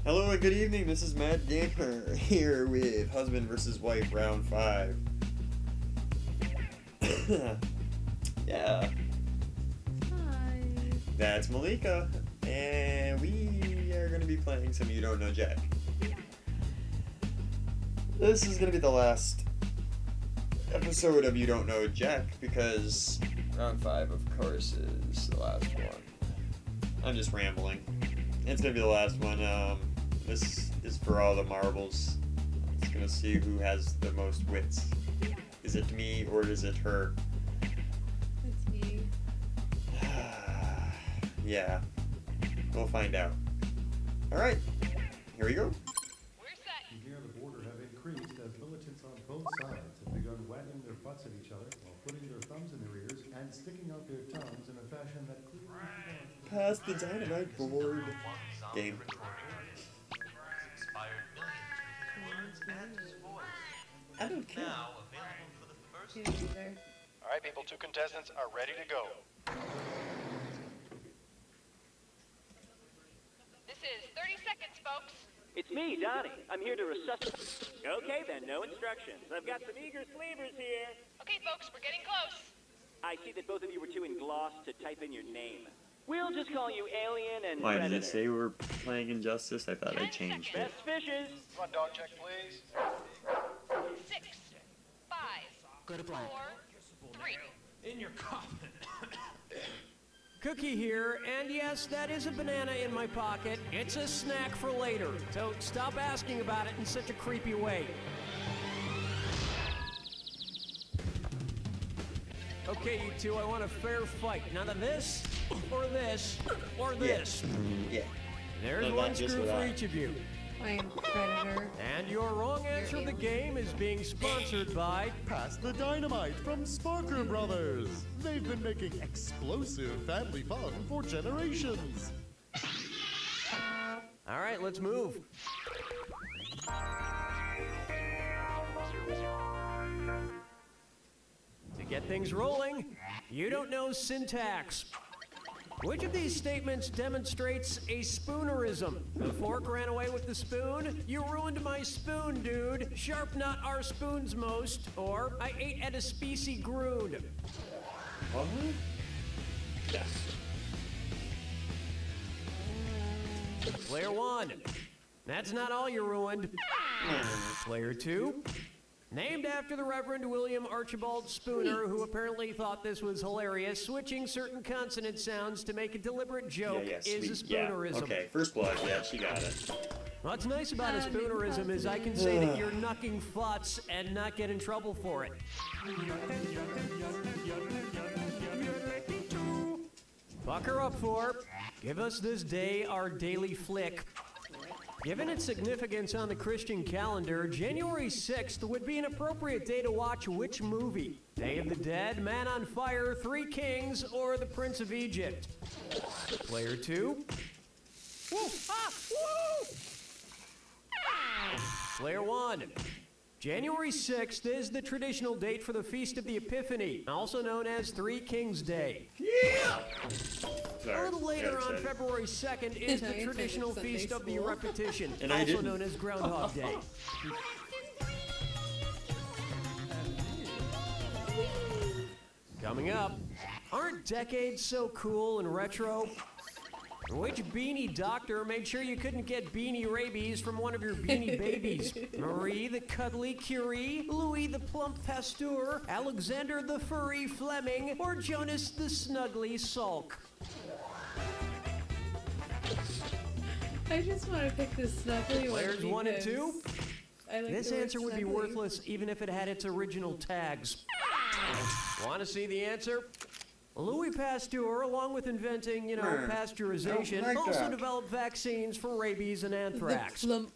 Hello and good evening, this is Matt Gamer here with Husband vs. Wife Round 5. Yeah, Hi. that's Malika, and we are going to be playing some You Don't Know Jack. This is going to be the last episode of You Don't Know Jack, because Round 5, of course, is the last one. I'm just rambling. It's going to be the last one. This is for all the marbles. It's gonna see who has the most wits. Is it me or is it her? It's me. Yeah, we'll find out. Alright, here we go. We're set. You hear the border have increased as militants on both sides have begun wagging their butts at each other while putting their thumbs in their ears and sticking out their tongues in a fashion that clearly Pass the dynamite board. Game. I don't care. She didn't either. All right, people, 2 contestants are ready to go. This is 30 seconds, folks. It's me, Donnie. I'm here to resuscitate. Okay, then, no instructions. I've got some eager sleevers here. Okay, folks, we're getting close. I see that both of you were too engrossed to type in your name. We'll just call you Alien and Why did Predator. it say we're playing Injustice? I thought I changed it. Best fishes. Come on, dog check, please. 6, 5, Go to black. 4, 3. In your coffin. Cookie here, and yes, that is a banana in my pocket. It's a snack for later, so stop asking about it in such a creepy way. Okay, you two, I want a fair fight. None of this, or this, or this. Yeah. There's No, one not just screw for for that. each of you. I am Predator. And your wrong answer of the game is being sponsored by... Pass the dynamite from Sparker Brothers. They've been making explosive family fun for generations. All right, let's move. To get things rolling, you don't know syntax. Which of these statements demonstrates a spoonerism? The fork ran away with the spoon. You ruined my spoon, dude. Sharp not our spoons most. Or I ate at a specie grood. What? Yes. Player 1. That's not all you ruined. Player 2. Named after the Reverend William Archibald Spooner, who apparently thought this was hilarious, switching certain consonant sounds to make a deliberate joke is a spoonerism. Okay, first blood, yeah, she got it. What's nice about a spoonerism is I can say that you're knucking futz and not get in trouble for it. Bucker up for. Give us this day our daily flick. Given its significance on the Christian calendar, January 6th would be an appropriate day to watch which movie? Day of the Dead, Man on Fire, Three Kings, or The Prince of Egypt? Player 2. Woo! Ah! Woo! Player 1. January 6th is the traditional date for the Feast of the Epiphany, also known as Three Kings Day. A little later on February 2nd is No, the you're traditional taking Feast of the Sunday school. Repetition, And I also didn't. known as Groundhog Day. Coming up, aren't decades so cool and retro? Which beanie doctor made sure you couldn't get beanie rabies from one of your beanie babies? Marie the Cuddly Curie, Louis the Plump Pasteur, Alexander the Furry Fleming, or Jonas the Snuggly Sulk? I just want to pick this snuggly one. Players 1 and 2? I like This the word answer would be snuggly. worthless even if it had its original tags. Want to see the answer? Louis Pasteur, along with inventing, pasteurization, I don't like also that. developed vaccines for rabies and anthrax. The plump.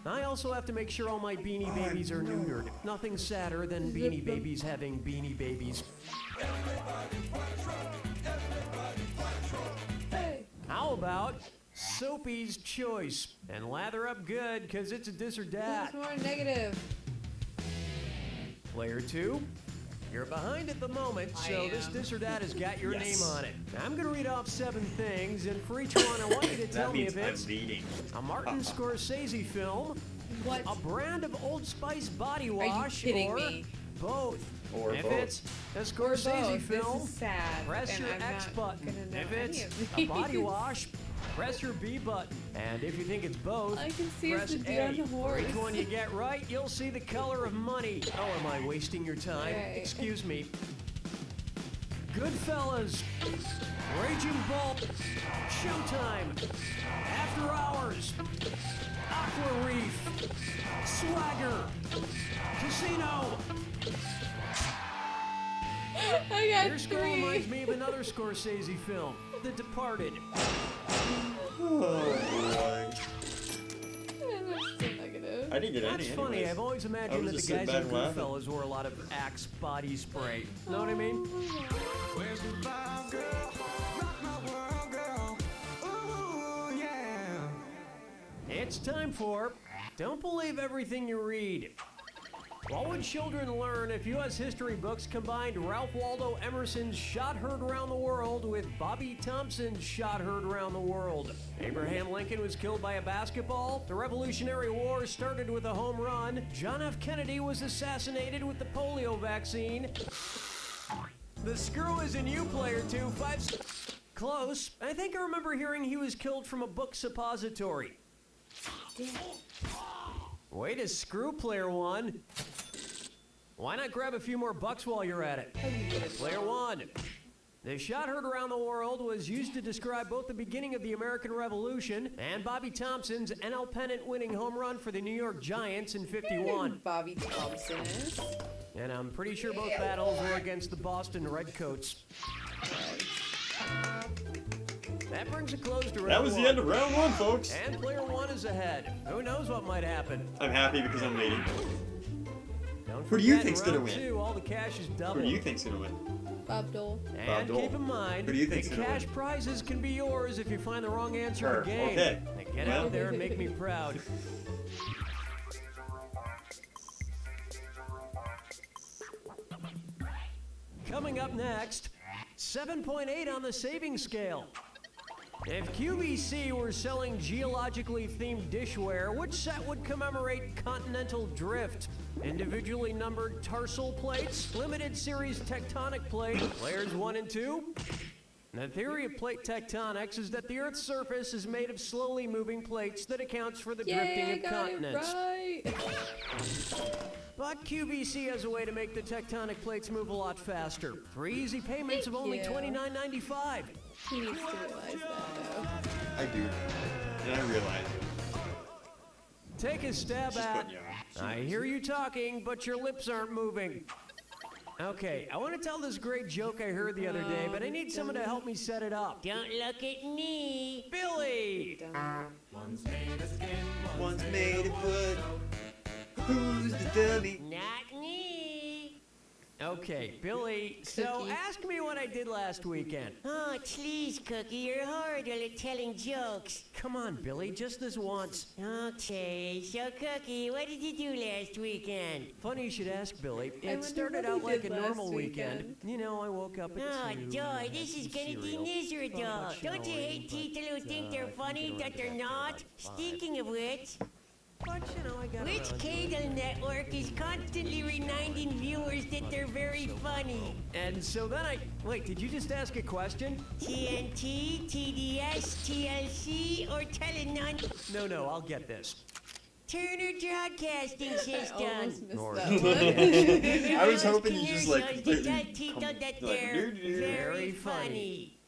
I also have to make sure all my beanie babies are neutered. Nothing sadder than beanie babies having beanie babies. Hey. How about Soapy's Choice? And lather up good, because it's a this or Who's that. more negative? Player 2. You're behind at the moment, so this or that has got your Yes. name on it. I'm going to read off 7 things, and for each one, I want you to tell That me means if I'm it's leading. a Martin Scorsese film, What? a brand of Old Spice body you wash, kidding or me? both. Or if both. it's a Or Scorsese both. film, This is sad. press and your I'm X not button. gonna know If any it's of a body these. wash, press your B button. And if you think it's both, I can see press it's the dude A. on the For each horse. one you get right, you'll see the color of money. Oh, am I wasting your time? Right. Excuse me. Goodfellas, Raging Bull, Showtime, After Hours, Aqua Reef, Swagger, Casino. I got Your score 3. reminds me of another Scorsese film, The Departed. Oh boy. I'm so negative. I didn't get That's any. funny. anyways. I've always I imagined was that the just sitting guys in back laughing. Goodfellas wore a lot of Axe body spray. Know what I mean? It's time for Don't Believe Everything You Read. What would children learn if U.S. history books combined Ralph Waldo Emerson's Shot Heard Around the World with Bobby Thompson's Shot Heard Around the World? Abraham Lincoln was killed by a basketball. The Revolutionary War started with a home run. John F. Kennedy was assassinated with the polio vaccine. The Screw is in You, Player 2. Close. I think I remember hearing he was killed from a book suppository. Way to screw, Player 1. Why not grab a few more bucks while you're at it? Player 1. The Shot Heard Around the World was used to describe both the beginning of the American Revolution and Bobby Thompson's NL pennant winning home run for the New York Giants in '51. Bobby Thompson is. And I'm pretty sure both battles were against the Boston Redcoats. That brings a close to round That was one. the end of round 1, folks. And Player 1 is ahead. Who knows what might happen? I'm happy because I'm leading. Don't Who do you forget, think's in gonna round win? 2, all the cash is double. Who do you think's gonna win? Bob Dole. And Bob Dole. keep in mind, Who do you the think's gonna cash win? prizes can be yours if you find the wrong answer in Sure, the game. okay. Now get Well- out there and make me proud. Coming up next, 7.8 on the saving scale. If QVC were selling geologically themed dishware, which set would commemorate continental drift? Individually numbered tarsal plates, limited series tectonic plate, layers 1 and 2? The theory of plate tectonics is that the Earth's surface is made of slowly moving plates that accounts for the drifting Yay, I of got continents. it right. But QVC has a way to make the tectonic plates move a lot faster. 3 easy payments of Thank only you. $29.95. He needs to realize that, I do. And I realize it. Take a stab She's at. putting you on. I hear you talking, but your lips aren't moving. Okay, I want to tell this great joke I heard the other day, but I need someone to help me set it up. Don't look at me, Billy. though. One's made of wood. Who's the dummy? Not me. Okay, Billy, so Cookie. ask me what I did last weekend. Oh, please, Cookie, you're horrible at telling jokes. Come on, Billy, just this once. Okay, so Cookie, what did you do last weekend? Funny you should ask, Billy. I It wonder started what he out like a did last normal weekend. weekend. You know, I woke up at Oh, 2. joy, this is gonna be miserable. Don't you hate people who think they're funny that they're not? Speaking of which, But, you know, I got which around to it. cable network is constantly reminding viewers that they're very funny? And so then wait, did you just ask a question? TNT, TDS, TLC, or Telenon? No, I'll get this. Turner Broadcasting I System. almost missed Or- that one. I was hoping you just like Commercials completely that tell people that like, they're doo-doo. very funny.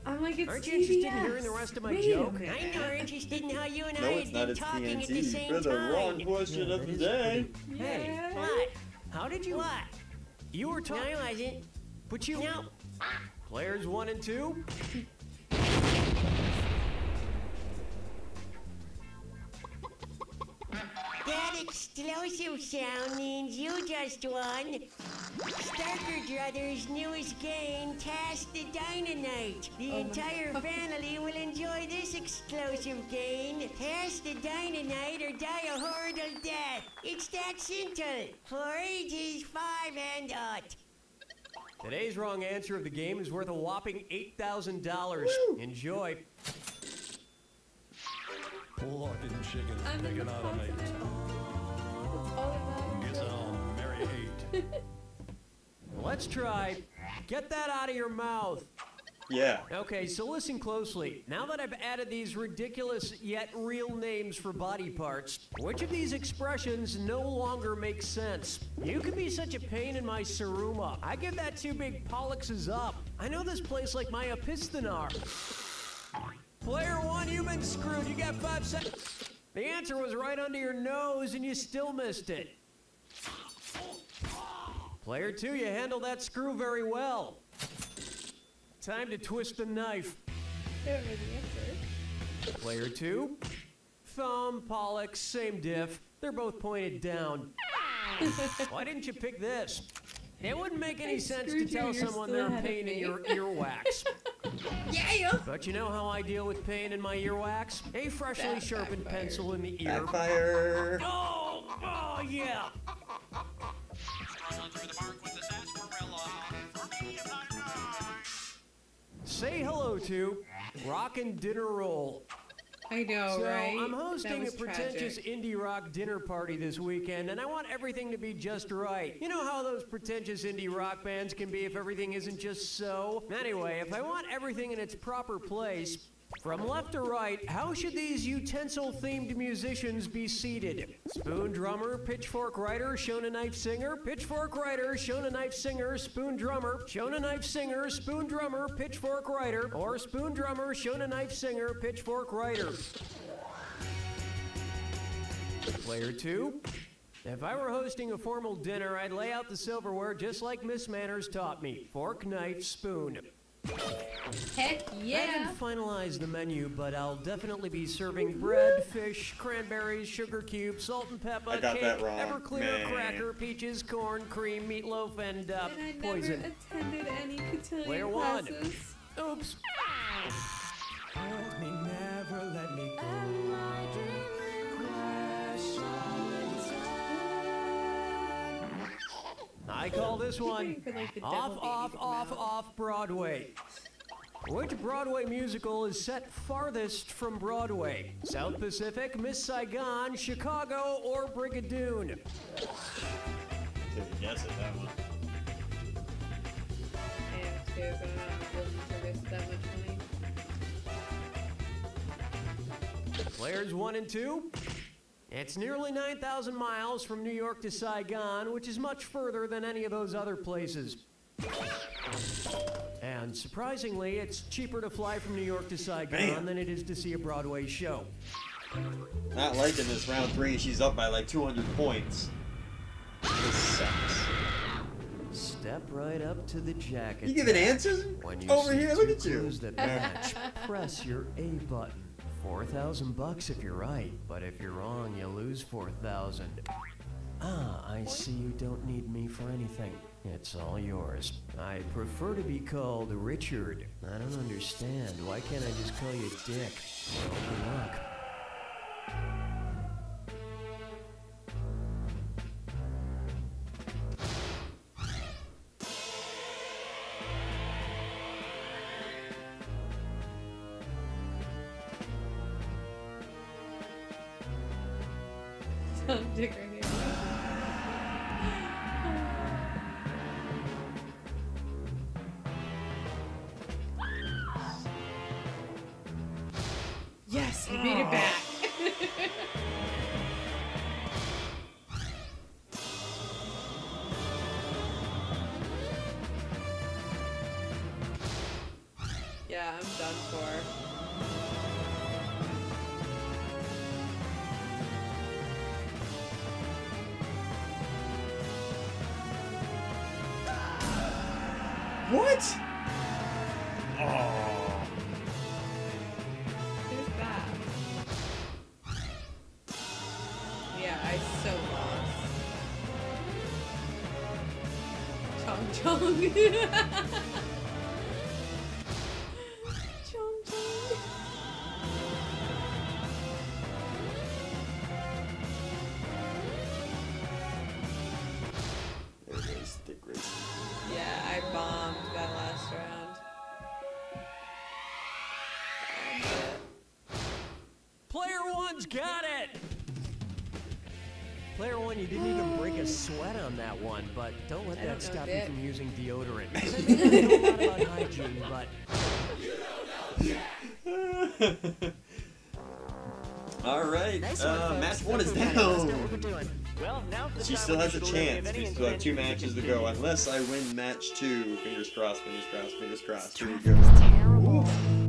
I'm like, it's Aren't you interested in TBS. hearing the rest of my Wait a joke? minute. I'm more interested in how you and No, I it's have not. been It's talking at the TNT. same For the wrong time. question Yeah, of that the is day. Hey, Yeah. What? how did you? What? You were No, talking. I wasn't. But you. No. Players 1 and 2. That explosive sound means you just won. Starker Brothers' newest game, Task the Dynamite. The entire family will enjoy this explosive game. Task the Dynamite or die a horrible death. It's that simple. For ages 5 and up. Today's wrong answer of the game is worth a whopping $8,000. Enjoy. Pork and chicken, I'm in taken the out of continent. eight. That's all that matters. Get on, Mary 8. Let's try. Get that out of your mouth. Yeah. Okay, so listen closely. Now that I've added these ridiculous yet real names for body parts, which of these expressions no longer makes sense? You can be such a pain in my saruma. I give that 2 big pollexes up. I know this place like my epistenar. Player 1, you've been screwed. You got 5 seconds. The answer was right under your nose and you still missed it. Player 2, you handled that screw very well. Time to twist the knife. I don't know the answer. Player 2, thumb, pollux, same diff. They're both pointed down. Why didn't you pick this? It wouldn't make any sense to screwed you, tell you're someone still they're ahead of pain in me. your earwax. Yeah. But you know how I deal with pain in my earwax? A freshly That sharpened backfired. pencil in the ear. Backfire. Oh, yeah. Say hello to Rockin' Dinner Roll. I know, So right? I'm That hosting a was pretentious tragic. indie rock dinner party this weekend, and I want everything to be just right. You know how those pretentious indie rock bands can be if everything isn't just so? Anyway, if I want everything in its proper place, from left to right, how should these utensil-themed musicians be seated? Spoon drummer, pitchfork writer, Shona knife singer, pitchfork writer, Shona knife singer, spoon drummer, Shona knife singer, spoon drummer, pitchfork writer, or spoon drummer, Shona knife singer, pitchfork writer. Player 2. If I were hosting a formal dinner, I'd lay out the silverware just like Miss Manners taught me. Fork, knife, spoon. Heck I yeah. haven't finalized the menu, but I'll definitely be serving bread, fish, cranberries, sugar cubes, salt and pepper, I got cake, that wrong. Everclear, Man. cracker, peaches, corn, cream, meatloaf, and And I poison. never attended any cotillion Player 1. classes. Oops. Let me never let me go. I call this one Waiting for, like, the Off, devil baby Off, to come Off, out. Off Broadway. Which Broadway musical is set farthest from Broadway? South Pacific, Miss Saigon, Chicago, or Brigadoon? Take a guess at that one. I have to, but I'm not willing to risk that much money. Players 1 and 2. It's nearly 9,000 miles from New York to Saigon, which is much further than any of those other places. And surprisingly, it's cheaper to fly from New York to Saigon Man. than it is to see a Broadway show. Not liking this round 3. She's up by like 200 points. This sucks. Step right up to the jacket. You giving tab. answers When you over see here? two Look at you. clues that match, press your A button. $4,000 if you're right, but if you're wrong, you lose 4,000. Ah, I see you don't need me for anything. It's all yours. I prefer to be called Richard. I don't understand. Why can't I just call you Dick? Well, good luck. Tom, Dick, right here. Yes, I made it back. Yeah, I'm done for. What? Oh. Who's that? Yeah, I so lost. Chong Chong. Chong Chong. Player one, you didn't even break a sweat on that one, but don't let that stop you from using deodorant. Because I mean, I know a lot about hygiene, but... All right, match one is down. Well, now's the She time still when has you a should chance. eliminate We any still have 2 inconvenience matches to go, unless I win match 2. Fingers crossed, fingers crossed, fingers crossed. Here we Traffic is go. terrible. Ooh.